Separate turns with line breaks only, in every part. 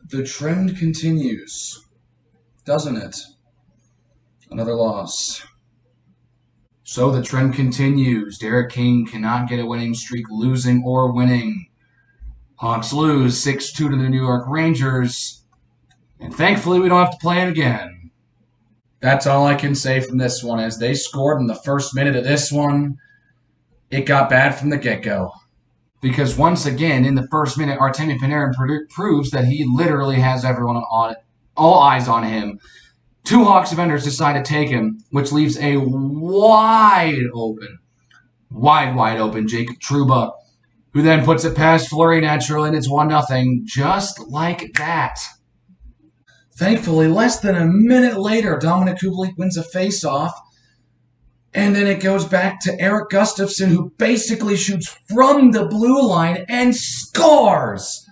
The trend continues, doesn't it? Another loss. So the trend continues. Derek King cannot get a winning streak, losing or winning. Hawks lose 6-2 to the New York Rangers. And thankfully, we don't have to play it again. That's all I can say from this one. As they scored in the first minute of this one, it got bad from the get-go. Because once again, in the first minute, Artemi Panarin proves that he literally has everyone on it, all eyes on him. Two Hawks defenders decide to take him, which leaves a wide open Jacob Trouba, who then puts it past Fleury naturally, and it's 1-0, just like that. Thankfully, less than a minute later, Dominik Kubalik wins a face-off, and then it goes back to Erik Gustafsson, who basically shoots from the blue line and scores.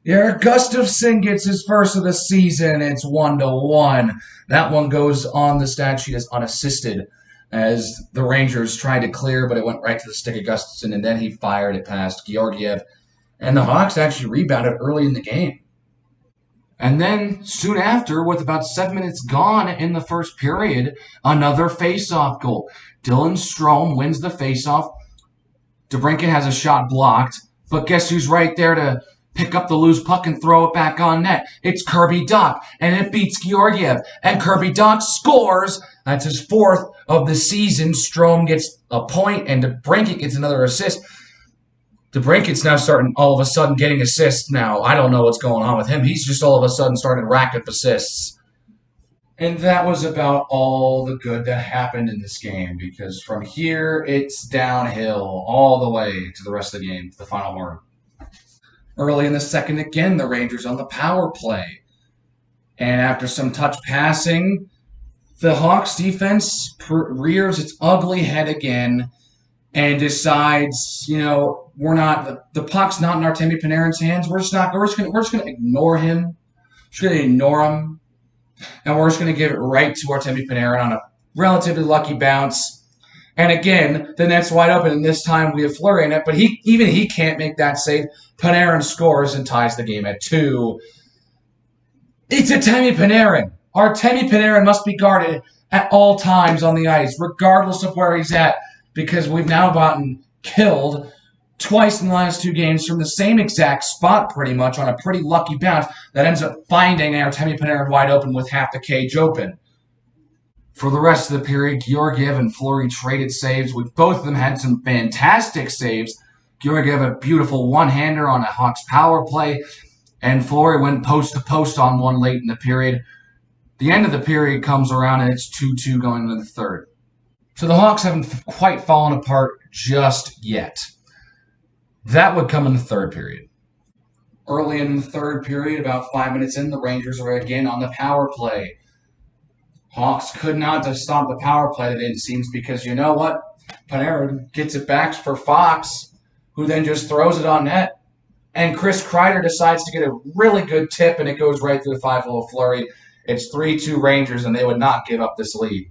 Erik Gustafsson gets his first of the season. It's 1-1. That one goes on the stat sheet as unassisted, as the Rangers tried to clear, but it went right to the stick of Gustafsson, and then he fired it past Georgiev. And the Hawks actually rebounded early in the game. And then, soon after, with about 7 minutes gone in the first period, another face-off goal. Dylan Strome wins the face-off. DeBrincat has a shot blocked, but guess who's right there to pick up the loose puck and throw it back on net? It's Kirby Dach, and it beats Georgiev. And Kirby Dach scores. That's his fourth of the season. Strome gets a point, and DeBrincat gets another assist. DeBrincat's now starting all of a sudden getting assists now. I don't know what's going on with him. He's just all of a sudden starting to rack up assists. And that was about all the good that happened in this game, because from here, it's downhill all the way to the rest of the game, to the final word. Early in the second, again, the Rangers on the power play. And after some touch passing, the Hawks defense rears its ugly head again and decides, the puck's not in Artemi Panarin's hands. We're just gonna ignore him. We're gonna ignore him. And we're just gonna give it right to Artemi Panarin on a relatively lucky bounce. And again, the net's wide open, and this time we have Fleury in it, but he can't make that save. Panarin scores and ties the game at 2. It's Artemi Panarin. Artemi Panarin must be guarded at all times on the ice, regardless of where he's at, because we've now gotten killed twice in the last 2 games from the same exact spot, pretty much, on a pretty lucky bounce that ends up finding Artemi Panarin wide open with half the cage open. For the rest of the period, Georgiev and Fleury traded saves. Both of them had some fantastic saves. Georgiev a beautiful one-hander on a Hawks power play, and Fleury went post-to-post on one late in the period. The end of the period comes around, and it's 2-2 going into the third. So the Hawks haven't quite fallen apart just yet. That would come in the third period. Early in the third period, about 5 minutes in, the Rangers are again on the power play. Hawks could not stop the power play, it seems, because you know what? Panarin gets it back for Fox, who then just throws it on net. And Chris Kreider decides to get a really good tip, and it goes right through the 5-hole of Fleury. It's 3-2 Rangers, and they would not give up this lead.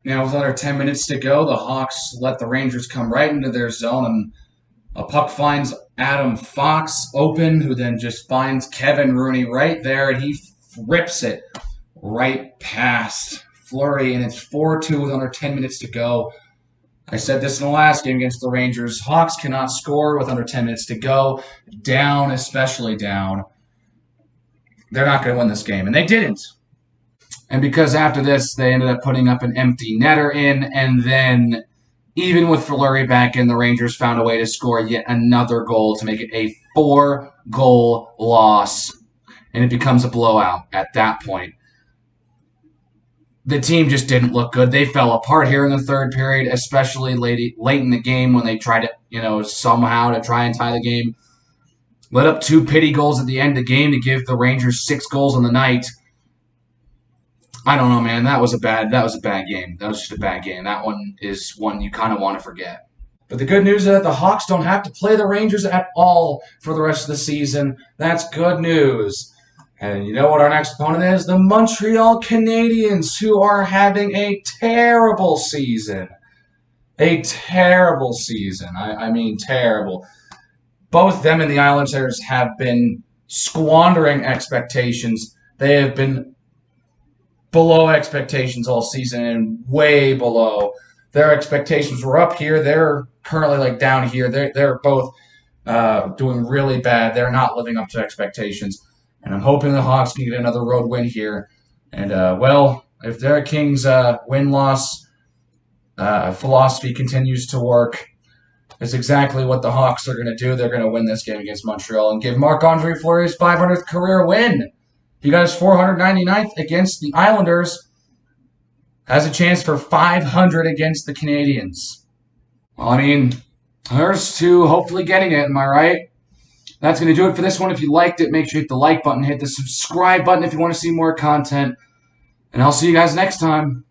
Now, with under 10 minutes to go, the Hawks let the Rangers come right into their zone, and a puck finds Adam Fox open, who then just finds Kevin Rooney right there, and he rips it right past Fleury, and it's 4-2 with under 10 minutes to go. I said this in the last game against the Rangers. Hawks cannot score with under 10 minutes to go. Down, especially down. They're not going to win this game, and they didn't. And because after this, they ended up putting up an empty netter in, and then even with Fleury back in, the Rangers found a way to score yet another goal to make it a 4-goal loss, and it becomes a blowout at that point. The team just didn't look good. They fell apart here in the third period, especially late in the game when they tried to, somehow to try and tie the game. Let up 2 pity goals at the end of the game to give the Rangers 6 goals on the night. I don't know, man. That was a bad game. That was just a bad game. That one is one you kind of want to forget. But the good news is that the Hawks don't have to play the Rangers at all for the rest of the season. That's good news. And you know what our next opponent is? The Montreal Canadiens, who are having a terrible season. A terrible season. I mean terrible. Both them and the Islanders have been squandering expectations. They have been below expectations all season and way below. Their expectations were up here. They're currently like down here. They're both doing really bad. They're not living up to expectations. And I'm hoping the Hawks can get another road win here. And, well, if Derek King's win-loss philosophy continues to work, it's exactly what the Hawks are going to do. They're going to win this game against Montreal and give Marc-Andre Fleury his 500th career win. He got his 499th against the Islanders. Has a chance for 500 against the Canadiens. Well, I mean, here's to hopefully getting it, am I right? That's going to do it for this one. If you liked it, make sure you hit the like button, hit the subscribe button if you want to see more content. And I'll see you guys next time.